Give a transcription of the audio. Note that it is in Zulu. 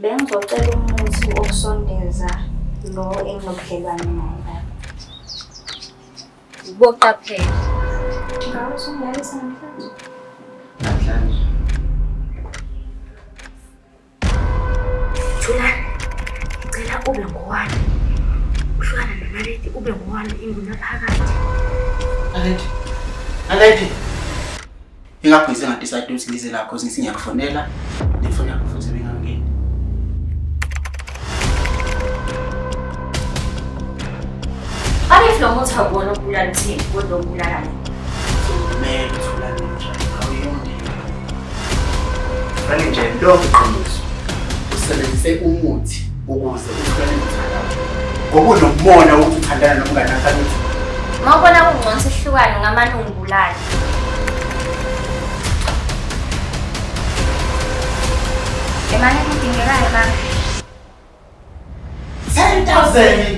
Bengizocela umuthi wokusondeza lo enginobudlelwane naye lapha. Boqaphela. Ngabe usungiyalisa namhlanje? Namhlanje. Thulani, ngicela ube ngowani. Uhlukana noNaledi ube ngowani ingunaphakade. Naledi. Ingaphi sengadecide ukuthi ngize la cause ngisingiyakufonela. Ngifuna yakho futhi bengangeni. If lo muthi awubona ukubulala uthini kodwa ukubulala mina. Kumele Thulani njani awuyonde. Manje nje lonke iqiniso. Usebenzise umuthi ukuze uthole umthanda. Ngoba unomona ukuthi uthandana nomngane wakho. Mawubona kungcono sihlukane ngamane ungibulala. Emane kudingekayo mama. 10,000